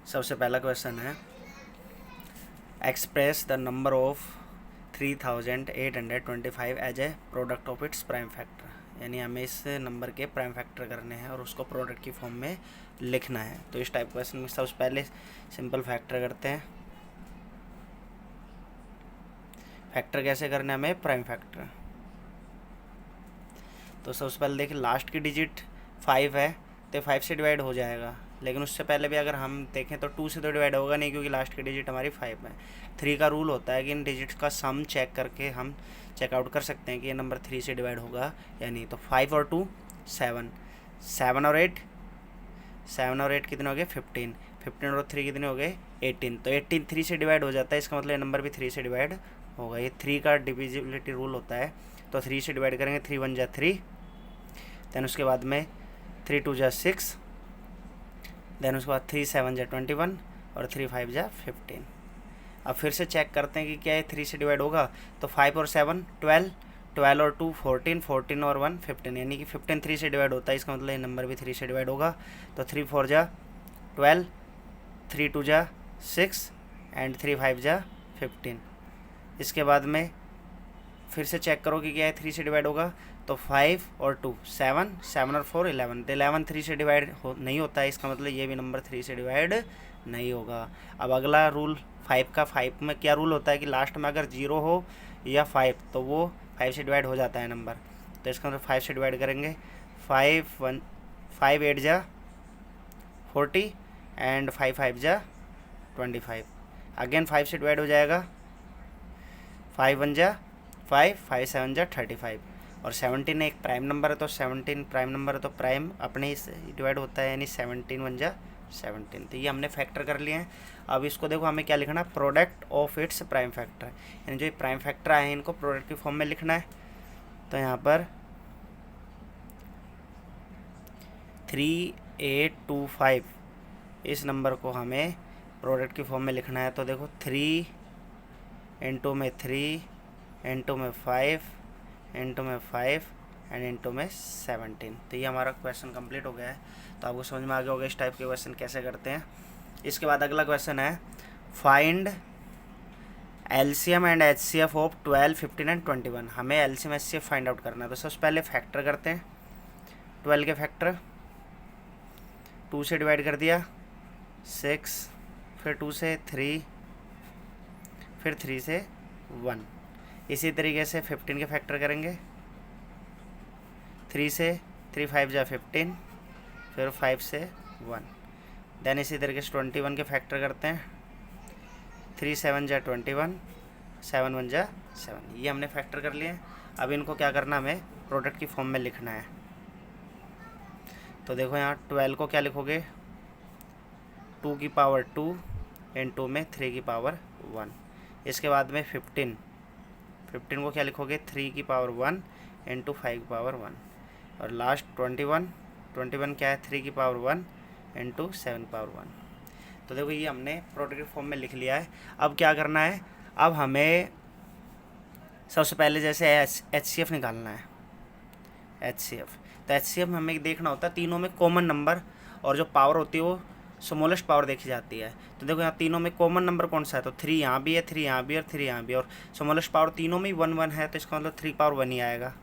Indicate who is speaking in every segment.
Speaker 1: सबसे पहला क्वेश्चन है express the number of 3825 as a product of its prime factor. यानी हमें इस नंबर के प्राइम फैक्टर करने हैं और उसको प्रोडक्ट की फॉर्म में लिखना है। तो इस टाइप क्वेश्चन में सबसे पहले सिंपल फैक्टर करते हैं। फैक्टर कैसे करना है हमें? Prime factor. तो सबसे पहले देखिए लास्ट की डिजिट 5 है तो 5 से डिवाइड हो जाएगा, लेकिन उससे पहले भी अगर हम देखें तो 2 से तो डिवाइड होगा नहीं क्योंकि लास्ट की डिजिट हमारी 5 है। 3 का रूल होता है कि इन डिजिट्स का सम चेक करके हम चेकआउट कर सकते हैं कि ये नंबर 3 से डिवाइड होगा या नहीं। तो 5 और 2 7, 7 और 8 कितने हो गए? 15, 15 और 3 कितने हो गए? 18। तो 18 3 से डिवाइड हो जाता है, इसका मतलब ये नंबर भी 3 से डिवाइड होगा। ये 3 का डिविजिबिलिटी रूल होता है। तो 3 से डिवाइड करेंगे, 3 1 जा 3, देन उसके बाद में 3 2 जा 6, देन उसके बाद 3 7 जा 21 और 3 5 जा 15। अब फिर से चेक करते हैं कि क्या ये 3 से डिवाइड होगा। तो 5 और 7 12, 12 और 2 14, 14 और 1 15, यानी कि 15 3 से डिवाइड होता है, इसका मतलब ये नंबर भी 3 से डिवाइड होगा। तो 3 4 जा 12, 3 2 जा 6 एंड 3 5 जा 15। इसके बाद में फिर से चेक करो कि क्या है 3 से डिवाइड होगा। तो 5 और 2 7, 7 और 4 11। तो 11 3 से डिवाइड नहीं होता है, इसका मतलब ये भी नंबर 3 से डिवाइड नहीं होगा। अब अगला रूल 5 का, 5 में क्या रूल होता है कि लास्ट में अगर 0 हो या 5 तो वो 5 से डिवाइड हो जाता है नंबर। तो इसका मतलब 5 से डिवाइड करेंगे, 5 8 जा 40 एंड 5 5 जा 25। अगेन 5 से डिवाइड हो जाएगा, 5 1 जा 5, 5 7 जा 35 और 17 एक प्राइम नंबर है तो 17 प्राइम नंबर है तो प्राइम अपने ही डिवाइड होता है, यानी 17 1 जा 17। तो ये हमने फैक्टर कर लिए हैं। अब इसको देखो हमें क्या लिखना है? Product of its prime factor, यानी जो ये प्राइम फैक्टर आए हैं इनको प्रोडक्ट की फॉर्म में लिखना है। तो यहाँ पर 3825 इस नंबर को हमें प्रोडक्ट की फॉर्म में लिखना है। तो देखो 3 इंटू में 3 इंटू में 5 इंटू में 5 एंड इंटू में 17। तो ये हमारा क्वेश्चन कंप्लीट हो गया है। तो आपको समझ में आ गया होगा इस टाइप के क्वेश्चन कैसे करते हैं। इसके बाद अगला क्वेश्चन है find LCM and HCF of 12 15 and 21। हमें एलसीएम एचसीएफ फाइंड आउट करना है। तो सबसे पहले फैक्टर करते हैं। 12 के फैक्टर 2 से डिवाइड कर दिया 6, फिर 2 से 3, फिर 3 से 1। इसी तरीके से 15 के फैक्टर करेंगे, 3 से 3 5 जा 15, फिर 5 से 1। देन इसी तरीके से 21 के फैक्टर करते हैं, 3 7 जा 21, 7 1 जा 7। ये हमने फैक्टर कर लिए। अब इनको क्या करना, हमें प्रोडक्ट की फॉर्म में लिखना है। तो देखो यहाँ 12 को क्या लिखोगे? 2 की पावर 2 एंड 2 में 3 की पावर 1। इसके बाद में 15 को क्या लिखोगे? 3 की पावर 1 इंटू 5 की पावर 1। और लास्ट 21 क्या है? 3 की पावर 1 इंटू 7 की पावर 1। तो देखो ये हमने प्रोडक्ट फॉर्म में लिख लिया है। अब क्या करना है? अब हमें सबसे पहले जैसे एचसीएफ निकालना है। एचसीएफ, तो एचसीएफ में हमें देखना होता है तीनों में कॉमन नंबर और जो पावर होती है वो स्मॉलेस्ट पावर देखी जाती है। तो देखो यहाँ तीनों में कॉमन नंबर कौन सा है? तो 3 यहाँ भी है, 3 यहाँ भी और 3 यहाँ भी, और स्मॉलेस्ट पावर तीनों में ही 1 1 है, तो इसका मतलब 3 पावर 1 ही आएगा।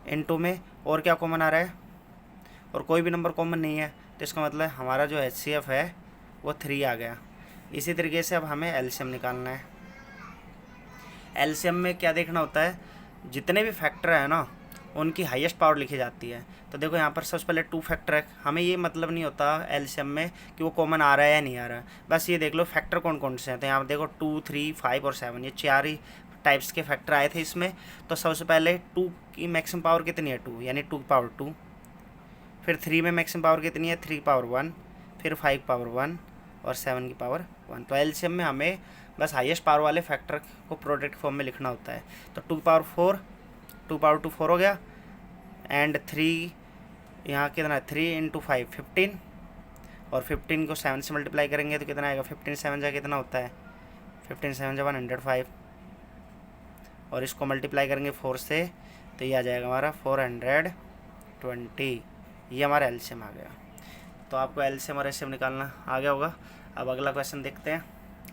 Speaker 1: इनटू में और क्या कॉमन आ रहा है? और कोई भी नंबर कॉमन नहीं है, तो इसका मतलब हमारा जो एचसीएफ है वो 3 आ गया। इसी तरीके से अब हमें एलसीएम निकालना है। एलसीएम में क्या देखना होता है? जितने भी फैक्टर है ना उनकी हाईएस्ट पावर लिखी जाती है। तो देखो यहाँ पर सबसे पहले 2 फैक्टर है, हमें ये मतलब नहीं होता एलसीएम में कि वो कॉमन आ रहा है या नहीं आ रहा है, बस ये देख लो फैक्टर कौन कौन से हैं। तो यहाँ पर देखो 2 3 5 और 7, ये 4 ही टाइप्स के फैक्टर आए थे इसमें। तो सबसे पहले 2 की मैक्सिमम पावर कितनी है? 2, यानी 2 की पावर 2। फिर 3 में मैक्सिमम पावर कितनी है? 3 की पावर 1, फिर 5 की पावर 1 और 7 की पावर 1। तो एलसीएम में हमें बस हाईएस्ट पावर वाले फैक्टर को प्रोडक्ट फॉर्म में लिखना होता है। तो 2 की पावर 4, 2 पावर 2 4 हो गया, एंड 3 यहाँ कितना है? 3 इंटू 5 15, और 15 को 7 से मल्टीप्लाई करेंगे तो कितना आएगा? 15 7 जा कितना होता है? 15 7 जा 105, और इसको मल्टीप्लाई करेंगे 4 से तो ये आ जाएगा हमारा 420। ये हमारा एलसीएम आ गया। तो आपको एलसीएम और एचसीएफ निकालना आ गया होगा। अब अगला क्वेश्चन देखते हैं।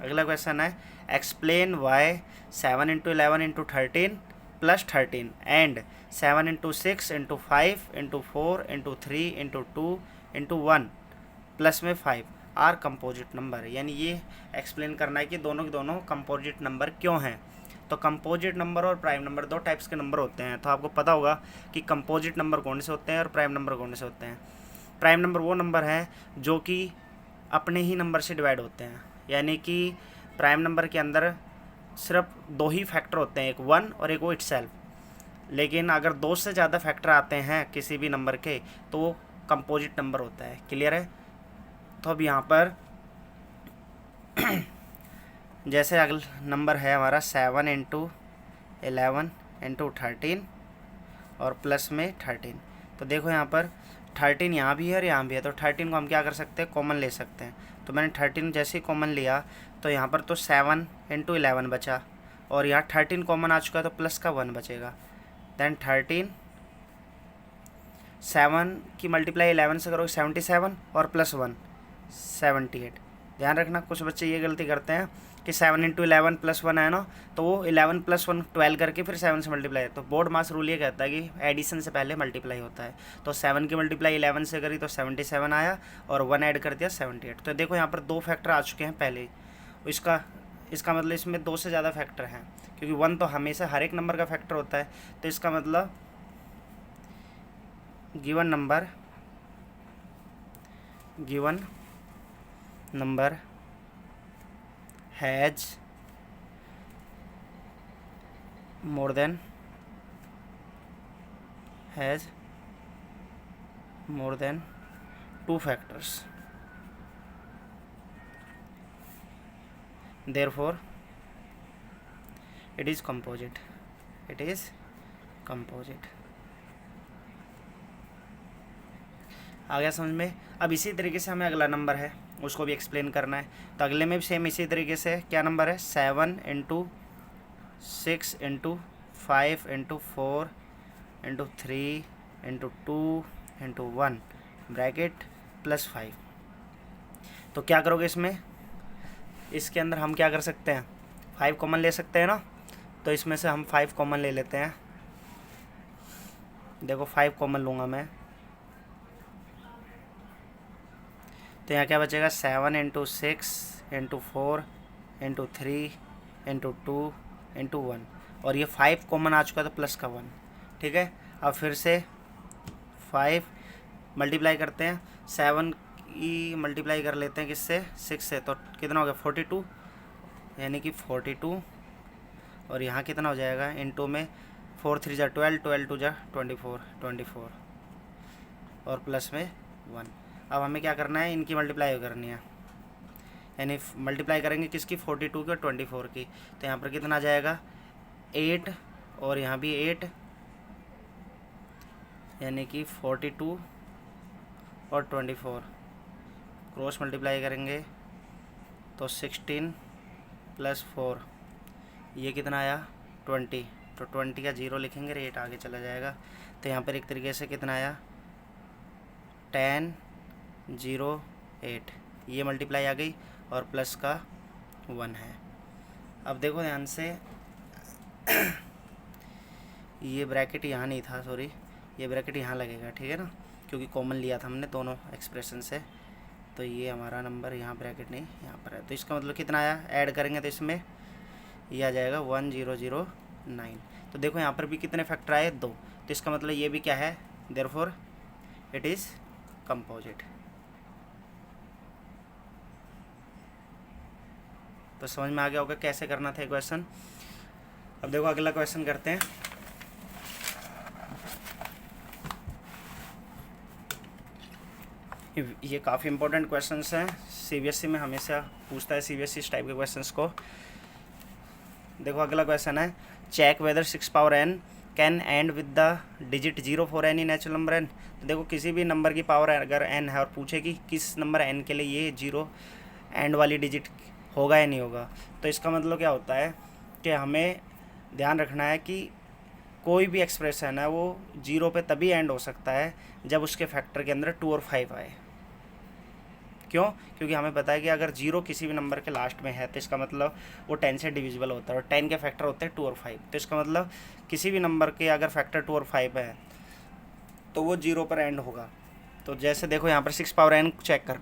Speaker 1: अगला क्वेश्चन है एक्सप्लेन वाई 7 × 11 × 13 + 13 एंड 7 × 6 × 5 × 4 × 3 × 2 × 1 प्लस में 5 आर कंपोजिट नंबर। यानी ये एक्सप्लेन करना है कि दोनों के दोनों कंपोजिट नंबर क्यों हैं। तो कंपोजिट नंबर और प्राइम नंबर दो टाइप्स के नंबर होते हैं। तो आपको पता होगा कि कंपोजिट नंबर कौन से होते हैं और प्राइम नंबर कौन से होते हैं। प्राइम नंबर वो नंबर हैं जो कि अपने ही नंबर से डिवाइड होते हैं, यानी कि प्राइम नंबर के अंदर सिर्फ दो ही फैक्टर होते हैं, एक 1 और एक वो इटसेल्फ। लेकिन अगर 2 से ज़्यादा फैक्टर आते हैं किसी भी नंबर के तो वो कंपोजिट नंबर होता है। क्लियर है। तो अब यहाँ पर जैसे अगला नंबर है हमारा 7 × 11 × 13 और प्लस में 13। तो देखो यहाँ पर 13 यहाँ भी है और यहाँ भी है, तो 13 को हम क्या कर सकते हैं, कॉमन ले सकते हैं। तो मैंने 13 जैसे ही कॉमन लिया तो यहाँ पर तो 7 × 11 बचा और यहाँ 13 कॉमन आ चुका है तो प्लस का 1 बचेगा। दैन 13 7 की मल्टीप्लाई 11 से करोगे 77 और प्लस 1 78। ध्यान रखना कुछ बच्चे ये गलती करते हैं कि 7 × 11 + 1 है ना, तो वो 11 + 1 12 करके फिर 7 से मल्टीप्लाई। तो बोर्ड मास रूल ये कहता है कि एडिशन से पहले मल्टीप्लाई होता है। तो 7 की मल्टीप्लाई 11 से करी तो 77 आया और 1 ऐड कर दिया 78। तो देखो यहाँ पर 2 फैक्टर आ चुके हैं पहले। इसका मतलब इसमें 2 से ज़्यादा फैक्टर हैं, क्योंकि 1 तो हमेशा हर एक नंबर का फैक्टर होता है। तो इसका मतलब given number has more than 2 factors, therefore it is composite। आ गया समझ में। अब इसी तरीके से हमें अगला नंबर है उसको भी एक्सप्लेन करना है। तो अगले में भी सेम इसी तरीके से क्या नंबर है, 7 × 6 × 5 × 4 × 3 × 2 × 1 ब्रैकेट +5। तो क्या करोगे इसके अंदर हम क्या कर सकते हैं, 5 कॉमन ले सकते हैं ना। तो इसमें से हम 5 कॉमन ले लेते हैं। देखो 5 कॉमन लूँगा मैं तो यहाँ क्या बचेगा, 7 × 6 × 4 × 3 × 2 × 1 और ये 5 कॉमन आ चुका तो प्लस का 1। ठीक है। अब फिर से 5 मल्टीप्लाई करते हैं, 7 की मल्टीप्लाई कर लेते हैं किससे, 6 से। तो कितना हो गया 42, यानी कि 42 और यहाँ कितना हो जाएगा इनटू में 4 × 3 = 12, 12 × 2 = 24 और प्लस में 1। अब हमें क्या करना है, इनकी मल्टीप्लाई करनी है, यानी मल्टीप्लाई करेंगे किसकी, 42 की और 24 की। तो यहाँ पर कितना आ जाएगा 8 और यहाँ भी 8, यानी कि 42 और 24 क्रॉस मल्टीप्लाई करेंगे तो 16 + 4 ये कितना आया 20। तो 20 का 0 लिखेंगे, 8 आगे चला जाएगा। तो यहाँ पर एक तरीके से कितना आया 10 0 8, ये मल्टीप्लाई आ गई और प्लस का 1 है। अब देखो ध्यान से ये ब्रैकेट यहाँ नहीं था, सॉरी, ये ब्रैकेट यहाँ लगेगा, ठीक है ना, क्योंकि कॉमन लिया था हमने दोनों एक्सप्रेशन से। तो ये हमारा नंबर यहाँ ब्रैकेट नहीं यहाँ पर है। तो इसका मतलब कितना आया, ऐड करेंगे तो इसमें ये आ जाएगा 1009। तो देखो यहाँ पर भी कितने फैक्टर आए, 2। तो इसका मतलब ये भी क्या है, देयरफॉर इट इज़ कंपोजिट। तो समझ में आ गया होगा कैसे करना था क्वेश्चन। अब देखो अगला क्वेश्चन करते हैं। ये काफ़ी इंपॉर्टेंट क्वेश्चंस हैं, सीबीएसई में हमेशा पूछता है सीबीएसई इस टाइप के क्वेश्चंस को। देखो अगला क्वेश्चन है, check whether 6 power n can end with the digit 0 for any natural number n। तो देखो किसी भी नंबर की पावर अगर n है और पूछे कि किस नंबर n के लिए ये 0 एंड वाली डिजिट होगा या नहीं होगा, तो इसका मतलब क्या होता है कि हमें ध्यान रखना है कि कोई भी एक्सप्रेशन है वो 0 पे तभी एंड हो सकता है जब उसके फैक्टर के अंदर 2 और 5 आए। क्यों? क्योंकि हमें पता है कि अगर 0 किसी भी नंबर के लास्ट में है तो इसका मतलब वो 10 से डिविजिबल होता है, और 10 के फैक्टर होते हैं 2 और 5। तो इसका मतलब किसी भी नंबर के अगर फैक्टर 2 और 5 है तो वो 0 पर एंड होगा। तो जैसे देखो यहाँ पर 6 पावर n चेक कर,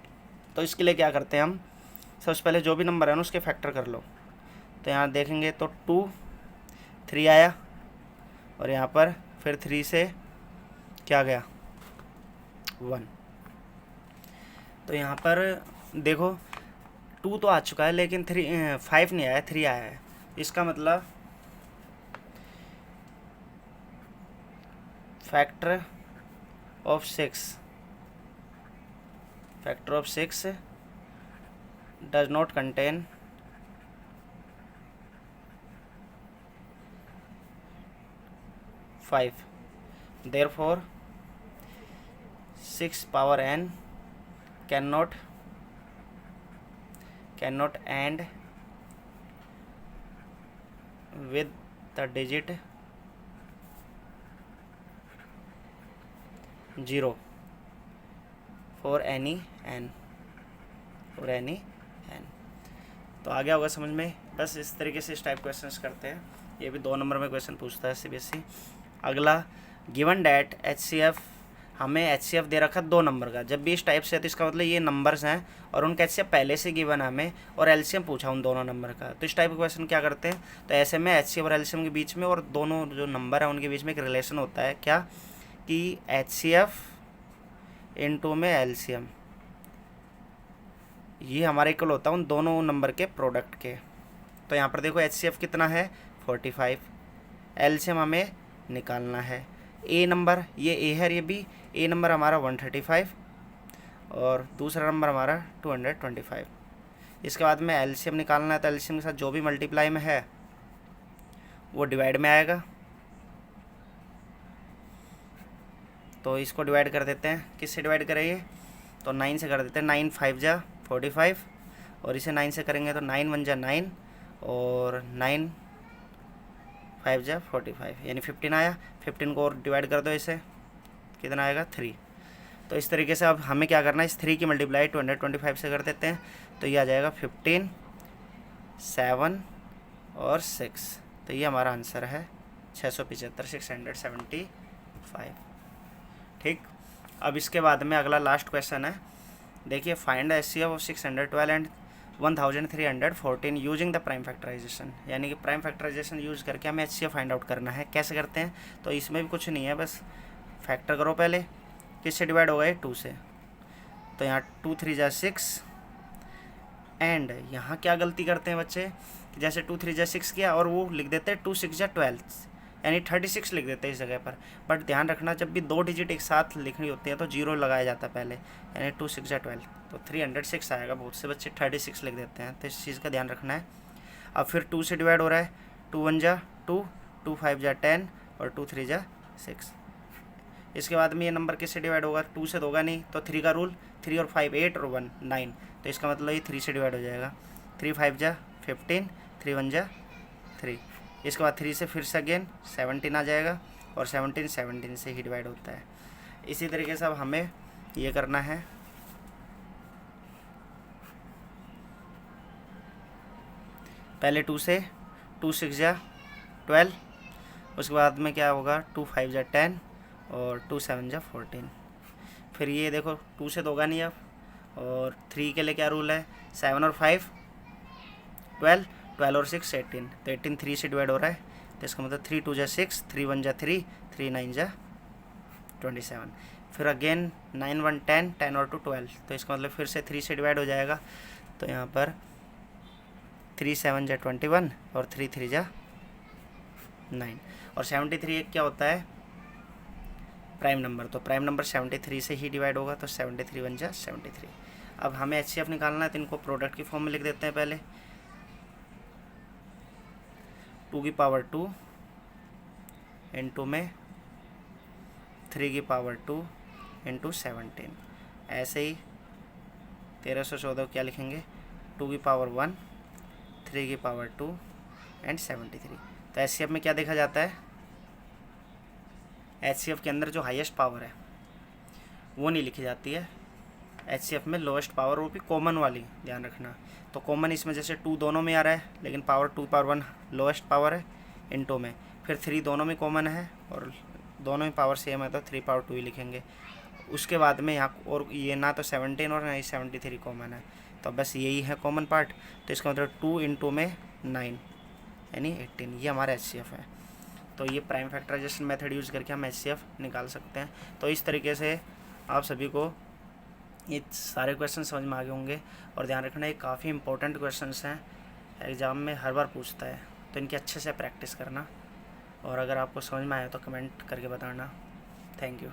Speaker 1: तो इसके लिए क्या करते हैं हम, सबसे पहले जो भी नंबर है ना उसके फैक्टर कर लो। तो यहाँ देखेंगे तो 2 3 आया, और यहाँ पर फिर 3 से क्या गया 1। तो यहाँ पर देखो 2 तो आ चुका है लेकिन 5 नहीं आया, 3 आया है। इसका मतलब factor of 6 does not contain five, therefore 6 power n cannot end with the digit 0 for any n। तो आ गया होगा समझ में। बस इस तरीके से इस टाइप क्वेश्चंस करते हैं। ये भी 2 नंबर में क्वेश्चन पूछता है CBSE। अगला, गिवन डैट HCF, हमें HCF दे रखा 2 नंबर का। जब भी इस टाइप से है तो इसका मतलब ये नंबर्स हैं और उनका HCF पहले से गिवन है हमें, और LCM पूछा उन दोनों नंबर का। तो इस टाइप के क्वेश्चन क्या करते हैं, तो ऐसे में HCF और LCM के बीच में और दोनों जो नंबर है उनके बीच में एक रिलेशन होता है, क्या कि HCF इनटू में LCM, ये हमारा इक्वल होता है उन दोनों नंबर के प्रोडक्ट के। तो यहाँ पर देखो HCF कितना है 45, LCM हमें निकालना है। ए नंबर, ये ए है, ये भी ए नंबर हमारा 135 और दूसरा नंबर हमारा 225। इसके बाद में LCM निकालना है, तो LCM के साथ जो भी मल्टीप्लाई में है वो डिवाइड में आएगा। तो इसको डिवाइड कर देते हैं, किससे डिवाइड करेंगे, तो 9 से कर देते हैं। 9 5 जा 45, और इसे 9 से करेंगे तो 9 1 जा 9, और 9 5 जा 45, यानी 15 आया। 15 को और डिवाइड कर दो, इसे कितना आएगा 3। तो इस तरीके से अब हमें क्या करना है, इस 3 की मल्टीप्लाई 225 से कर देते हैं, तो ये आ जाएगा 15 7 और 6। तो ये हमारा आंसर है 675, 675। ठीक। अब इसके बाद में अगला लास्ट क्वेश्चन है, देखिए, find the HCF of 612 and 1314 using the prime factorization. यानी कि प्राइम फैक्टराइजेशन यूज करके हमें HCF फाइंड आउट करना है। कैसे करते हैं, तो इसमें भी कुछ नहीं है, बस फैक्टर करो पहले। किससे डिवाइड होगा, 2 से। तो यहाँ 2 3 जा 6, एंड यहाँ क्या गलती करते हैं बच्चे, कि जैसे 2 3 जा 6 किया और वो लिख देते हैं 2 6 जा 12, यानी 36 लिख देते हैं इस जगह पर। बट ध्यान रखना, जब भी 2 डिजिट एक साथ लिखनी होती है तो 0 लगाया जाता है पहले, यानी 2 6 जा 12, तो 306 आएगा। बहुत से बच्चे 36 लिख देते हैं, तो इस चीज़ का ध्यान रखना है। अब फिर 2 से डिवाइड हो रहा है, 2 1 जा 2, 2 5 जा 10, और 2 3 जा 6। इसके बाद में ये नंबर किससे डिवाइड होगा, 2 से तो होगा नहीं, तो 3 का रूल, 3 और 5 8 और 1 9, तो इसका मतलब ये 3 से डिवाइड हो जाएगा। 3 5 जा 15, 3 1 जा 3। इसके बाद 3 से फिर से अगेन 17 आ जाएगा, और 17 से ही डिवाइड होता है। इसी तरीके से अब हमें ये करना है, पहले 2 से 2 6 जा 12, उसके बाद में क्या होगा 2 5 जा 10, और 2 7 जा 14। फिर ये देखो 2 से तो होगा नहीं अब, और 3 के लिए क्या रूल है, 7 और 5 12, 12 और 6 18, तो 18 3 से डिवाइड हो रहा है, तो इसका मतलब 3 2 जा 6, 3 1 जा 3, 3 9 जा 27। फिर अगेन 9 1 10, 10 और 2 12, तो इसका मतलब फिर से 3 से डिवाइड हो जाएगा। तो यहाँ पर 3 7 जा 21, और 3 3 जा 9, और 73 एक क्या होता है, प्राइम नंबर। तो प्राइम नंबर 73 से ही डिवाइड होगा, तो 73 1 जा 73। अब हमें HCF निकालना है, तो इनको प्रोडक्ट की फॉर्म में लिख देते हैं पहले। 2 की पावर 2 इंटू में 3 की पावर 2 इंटू 17, ऐसे ही 1314 क्या लिखेंगे, 2 की पावर 1, 3 की पावर 2 एंड 73। तो HCF में क्या देखा जाता है, HCF के अंदर जो हाईएस्ट पावर है वो नहीं लिखी जाती है, HCF में लोएस्ट पावर वो भी कॉमन वाली ध्यान रखना। तो कॉमन इसमें जैसे 2 दोनों में आ रहा है, लेकिन पावर 2 पावर 1 लोएस्ट पावर है इनटू में, फिर 3 दोनों में कॉमन है और दोनों में पावर सेम है तो 3 पावर 2 ही लिखेंगे। उसके बाद में यहाँ और ये ना तो 17 और ना ही 73 कॉमन है, तो बस यही है कॉमन पार्ट। तो इसका मतलब 2 इंटू में 9 यानी 18, ये हमारा HCF है। तो ये प्राइम फैक्टराइजेशन मेथड यूज़ करके हम HCF निकाल सकते हैं। तो इस तरीके से आप सभी को ये सारे क्वेश्चन समझ में आ गए होंगे। और ध्यान रखना ये काफ़ी इंपॉर्टेंट क्वेश्चंस हैं, एग्ज़ाम में हर बार पूछता है, तो इनकी अच्छे से प्रैक्टिस करना। और अगर आपको समझ में आया तो कमेंट करके बताना। Thank you.